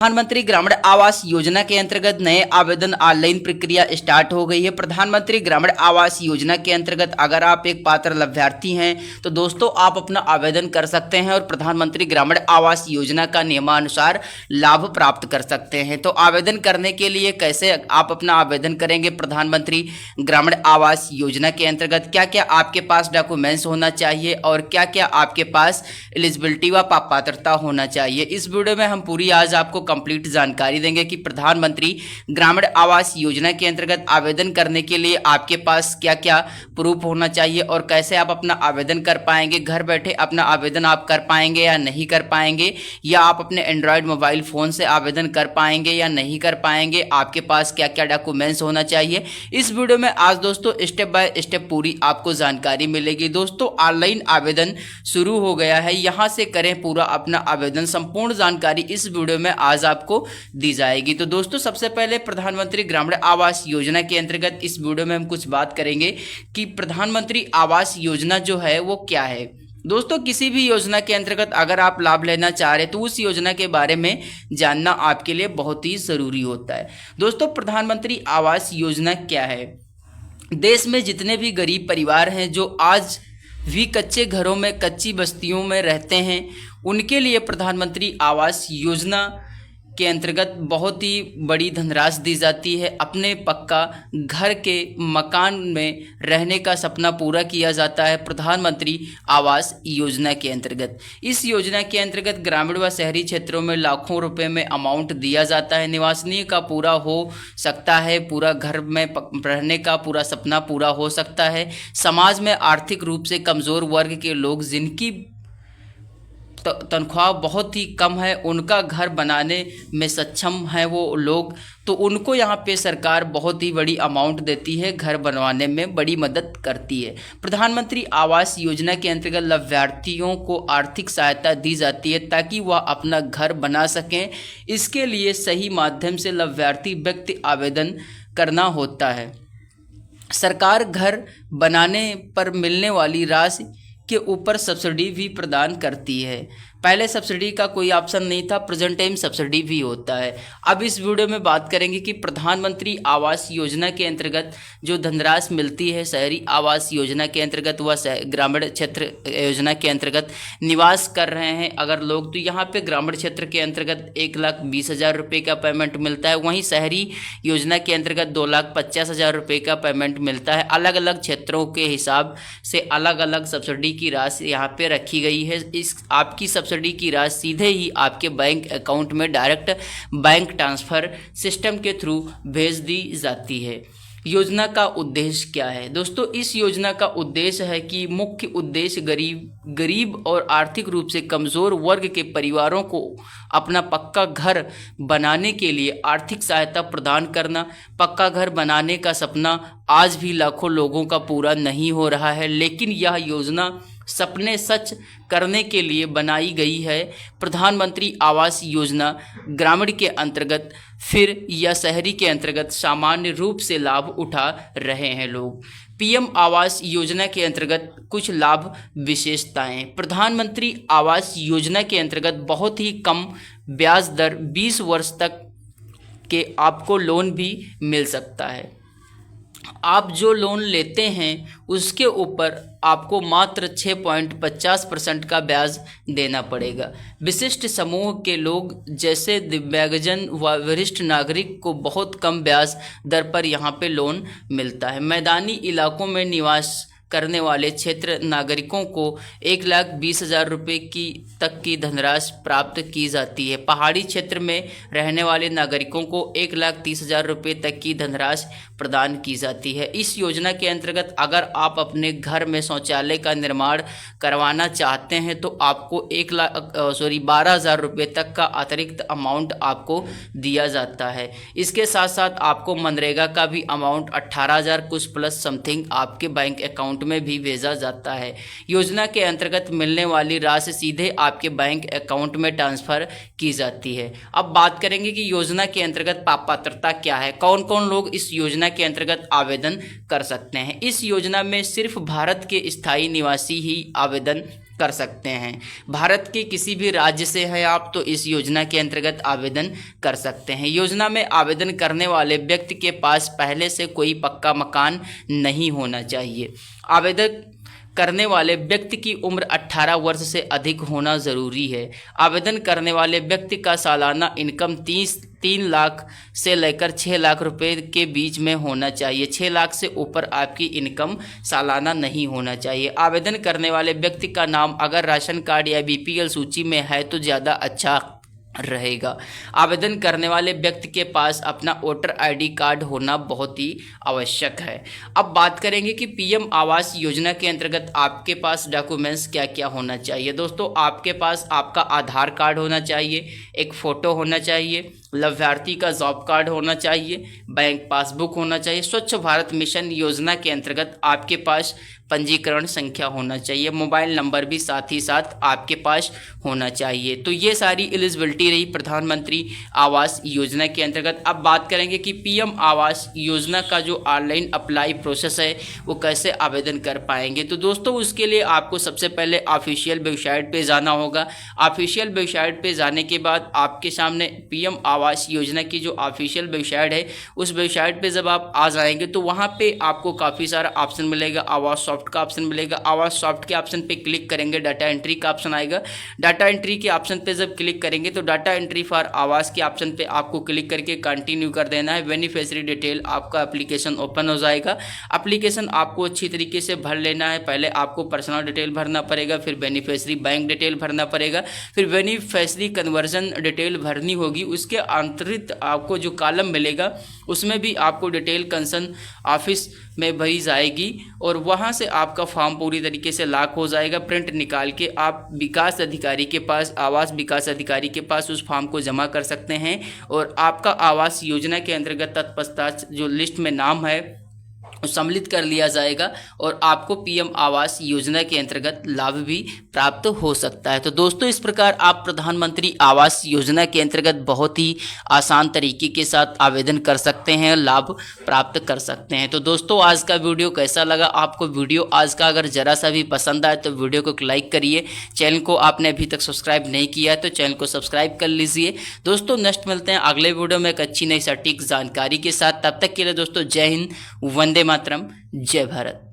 प्रधानमंत्री ग्रामीण आवास योजना के अंतर्गत नए आवेदन ऑनलाइन प्रक्रिया स्टार्ट हो गई है। प्रधानमंत्री ग्रामीण आवास योजना के अंतर्गत अगर आप एक पात्र लाभार्थी हैं तो दोस्तों आप अपना आवेदन कर सकते हैं और प्रधानमंत्री ग्रामीण आवास योजना का नियमानुसार लाभ प्राप्त कर सकते हैं। तो आवेदन करने के लिए कैसे आप अपना आवेदन करेंगे प्रधानमंत्री ग्रामीण आवास योजना के अंतर्गत, क्या क्या आपके पास डॉक्यूमेंट्स होना चाहिए और क्या क्या आपके पास एलिजिबिलिटी व पात्रता होना चाहिए, इस वीडियो में हम पूरी आज आपको कंप्लीट जानकारी देंगे कि प्रधानमंत्री ग्रामीण आवास योजना के अंतर्गत आवेदन करने के लिए आपके पास क्या क्या प्रूफ होना चाहिए और कैसे आप अपना आवेदन कर पाएंगे। घर बैठे अपना आवेदन आप कर पाएंगे या नहीं कर पाएंगे, या आप अपने एंड्रॉयड मोबाइल फ़ोन से आवेदन कर पाएंगे या नहीं कर पाएंगे, आपके पास क्या क्या डॉक्यूमेंट्स होना चाहिए, इस वीडियो में आज दोस्तों स्टेप बाय स्टेप पूरी आपको जानकारी मिलेगी। दोस्तों ऑनलाइन आवेदन शुरू हो गया है, यहाँ से करें पूरा अपना आवेदन। संपूर्ण जानकारी इस वीडियो में आज आपको दी जाएगी। तो दोस्तों सबसे पहले प्रधानमंत्री ग्रामीण आवास योजना के अंतर्गत इस वीडियो में हम कुछ बात करेंगे कि प्रधानमंत्री आवास योजना जो है वो क्या है। दोस्तों किसी भी योजना के अंतर्गत अगर आप लाभ लेना चाह रहे हैं तो उस योजना के बारे में जानना आपके लिए बहुत ही ज़रूरी होता है। दोस्तों प्रधानमंत्री आवास योजना क्या है। देश में जितने भी गरीब परिवार हैं जो आज भी कच्चे घरों में कच्ची बस्तियों में रहते हैं, उनके लिए प्रधानमंत्री आवास योजना के अंतर्गत बहुत ही बड़ी धनराशि दी जाती है। अपने पक्का घर के मकान में रहने का सपना पूरा किया जाता है प्रधानमंत्री आवास योजना के अंतर्गत। इस योजना के अंतर्गत ग्रामीण व शहरी क्षेत्रों में लाखों रुपए में अमाउंट दिया जाता है। निवासनीय का पूरा हो सकता है, पूरा घर में रहने का पूरा सपना पूरा हो सकता है। समाज में आर्थिक रूप से कमज़ोर वर्ग के लोग जिनकी तनख्वाह बहुत ही कम है, उनका घर बनाने में सक्षम है वो लोग, तो उनको यहाँ पे सरकार बहुत ही बड़ी अमाउंट देती है, घर बनवाने में बड़ी मदद करती है। प्रधानमंत्री आवास योजना के अंतर्गत लाभार्थियों को आर्थिक सहायता दी जाती है ताकि वह अपना घर बना सकें। इसके लिए सही माध्यम से लाभार्थी व्यक्ति आवेदन करना होता है। सरकार घर बनाने पर मिलने वाली राशि के ऊपर सब्सिडी भी प्रदान करती है। पहले सब्सिडी का कोई ऑप्शन नहीं था, प्रेजेंट टाइम सब्सिडी भी होता है। अब इस वीडियो में बात करेंगे कि प्रधानमंत्री आवास योजना के अंतर्गत जो धनराशि मिलती है शहरी आवास योजना के अंतर्गत व ग्रामीण क्षेत्र योजना के अंतर्गत निवास कर रहे हैं अगर लोग, तो यहाँ पे ग्रामीण क्षेत्र के अंतर्गत 1,20,000 रुपये का पेमेंट मिलता है। वहीं शहरी योजना के अंतर्गत 2,50,000 रुपये का पेमेंट मिलता है। अलग अलग क्षेत्रों के हिसाब से अलग अलग सब्सिडी की राशि यहाँ पे रखी गई है। इस आपकी सब्सिडी की राशि सीधे ही आपके बैंक अकाउंट में डायरेक्ट बैंक ट्रांसफ़र सिस्टम के थ्रू भेज दी जाती है। योजना का उद्देश्य क्या है। दोस्तों इस योजना का उद्देश्य है कि मुख्य उद्देश्य गरीब और आर्थिक रूप से कमज़ोर वर्ग के परिवारों को अपना पक्का घर बनाने के लिए आर्थिक सहायता प्रदान करना। पक्का घर बनाने का सपना आज भी लाखों लोगों का पूरा नहीं हो रहा है, लेकिन यह योजना सपने सच करने के लिए बनाई गई है। प्रधानमंत्री आवास योजना ग्रामीण के अंतर्गत फिर या शहरी के अंतर्गत सामान्य रूप से लाभ उठा रहे हैं लोग। पीएम आवास योजना के अंतर्गत कुछ लाभ विशेषताएं। प्रधानमंत्री आवास योजना के अंतर्गत बहुत ही कम ब्याज दर 20 वर्ष तक के आपको लोन भी मिल सकता है। आप जो लोन लेते हैं उसके ऊपर आपको मात्र 6.50% का ब्याज देना पड़ेगा। विशिष्ट समूह के लोग जैसे दिव्यांगजन व वरिष्ठ नागरिक को बहुत कम ब्याज दर पर यहाँ पे लोन मिलता है। मैदानी इलाकों में निवास करने वाले क्षेत्र नागरिकों को 1,20,000 रुपये तक की धनराशि प्राप्त की जाती है। पहाड़ी क्षेत्र में रहने वाले नागरिकों को 1,30,000 रुपये तक की धनराशि प्रदान की जाती है। इस योजना के अंतर्गत अगर आप अपने घर में शौचालय का निर्माण करवाना चाहते हैं तो आपको 12,000 रुपये तक का अतिरिक्त अमाउंट आपको दिया जाता है। इसके साथ साथ आपको मनरेगा का भी अमाउंट 18,000 कुछ प्लस समथिंग आपके बैंक अकाउंट में भी भेजा जाता है। योजना के अंतर्गत मिलने वाली राशि सीधे आपके बैंक अकाउंट में ट्रांसफर की जाती है। अब बात करेंगे कि योजना के अंतर्गत पात्रता क्या है, कौन कौन लोग इस योजना के अंतर्गत आवेदन कर सकते हैं। इस योजना में सिर्फ भारत के स्थायी निवासी ही आवेदन कर सकते हैं। भारत के किसी भी राज्य से हैं आप तो इस योजना के अंतर्गत आवेदन कर सकते हैं। योजना में आवेदन करने वाले व्यक्ति के पास पहले से कोई पक्का मकान नहीं होना चाहिए। आवेदन करने वाले व्यक्ति की उम्र 18 वर्ष से अधिक होना ज़रूरी है। आवेदन करने वाले व्यक्ति का सालाना इनकम 3 लाख से लेकर 6 लाख रुपए के बीच में होना चाहिए। 6 लाख से ऊपर आपकी इनकम सालाना नहीं होना चाहिए। आवेदन करने वाले व्यक्ति का नाम अगर राशन कार्ड या बीपीएल सूची में है तो ज़्यादा अच्छा रहेगा। आवेदन करने वाले व्यक्ति के पास अपना वोटर आईडी कार्ड होना बहुत ही आवश्यक है। अब बात करेंगे कि पीएम आवास योजना के अंतर्गत आपके पास डॉक्यूमेंट्स क्या क्या होना चाहिए। दोस्तों, आपके पास आपका आधार कार्ड होना चाहिए, एक फ़ोटो होना चाहिए, लाभार्थी का जॉब कार्ड होना चाहिए, बैंक पासबुक होना चाहिए। स्वच्छ भारत मिशन योजना के अंतर्गत आपके पास पंजीकरण संख्या होना चाहिए, मोबाइल नंबर भी साथ ही साथ आपके पास होना चाहिए। तो ये सारी एलिजिबिलिटी रही प्रधानमंत्री आवास योजना के अंतर्गत। अब बात करेंगे कि पीएम आवास योजना का जो ऑनलाइन अप्लाई प्रोसेस है वो कैसे आवेदन कर पाएंगे। तो दोस्तों, उसके लिए आपको सबसे पहले ऑफिशियल वेबसाइट पे जाना होगा। ऑफिशियल वेबसाइट पे जाने के बाद आपके सामने पीएम आवास योजना की जो ऑफिशियल वेबसाइट है उस वेबसाइट पे जब आप आ जाएंगे तो वहाँ पे आपको काफ़ी सारा ऑप्शन मिलेगा। आवास सॉफ्ट का ऑप्शन मिलेगा। आवास सॉफ्ट के ऑप्शन पे क्लिक करेंगे, डाटा एंट्री का ऑप्शन आएगा। डाटा एंट्री के ऑप्शन पे जब क्लिक करेंगे तो डाटा एंट्री फॉर आवास के ऑप्शन पे आपको क्लिक करके कंटिन्यू कर देना है। बेनिफिशियरी डिटेल आपका एप्लीकेशन ओपन हो जाएगा। एप्लीकेशन आपको अच्छी तरीके से भर लेना है। पहले आपको पर्सनल डिटेल भरना पड़ेगा, फिर बेनिफिशियरी बैंक डिटेल भरना पड़ेगा, फिर बेनिफिशियरी कन्वर्जन डिटेल भरनी होगी। उसके अंतरित आपको जो कॉलम मिलेगा उसमें भी आपको डिटेल कंसर्न ऑफिस में भरी जाएगी और वहाँ से आपका फॉर्म पूरी तरीके से लॉक हो जाएगा। प्रिंट निकाल के आप विकास अधिकारी के पास, आवास विकास अधिकारी के पास उस फॉर्म को जमा कर सकते हैं और आपका आवास योजना के अंतर्गत तत्पश्चात जो लिस्ट में नाम है सम्मिलित कर लिया जाएगा और आपको पीएम आवास योजना के अंतर्गत लाभ भी प्राप्त हो सकता है। तो दोस्तों, इस प्रकार आप प्रधानमंत्री आवास योजना के अंतर्गत बहुत ही आसान तरीके के साथ आवेदन कर सकते हैं, लाभ प्राप्त कर सकते हैं। तो दोस्तों, आज का वीडियो कैसा लगा आपको? वीडियो आज का अगर ज़रा सा भी पसंद आए तो वीडियो को लाइक करिए। चैनल को आपने अभी तक सब्सक्राइब नहीं किया है तो चैनल को सब्सक्राइब कर लीजिए। दोस्तों, नेक्स्ट मिलते हैं अगले वीडियो में एक अच्छी नई सटीक जानकारी के साथ। तब तक के लिए दोस्तों, जय हिंद, वंदे मातरम, जय भारत।